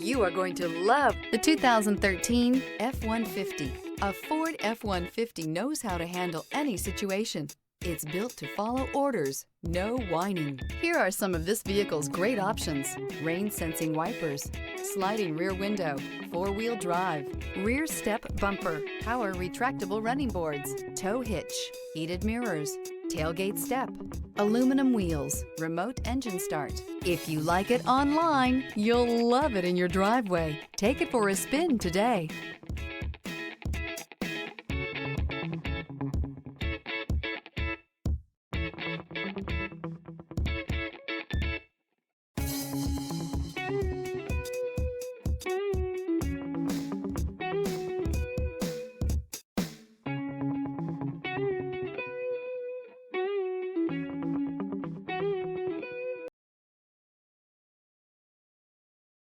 You are going to love the 2013 F-150. A Ford F-150 knows how to handle any situation. It's built to follow orders, no whining. Here are some of this vehicle's great options: rain-sensing wipers, sliding rear window, four-wheel drive, rear step bumper, power retractable running boards, tow hitch, heated mirrors, tailgate step, aluminum wheels, remote engine start. If you like it online, you'll love it in your driveway. Take it for a spin today.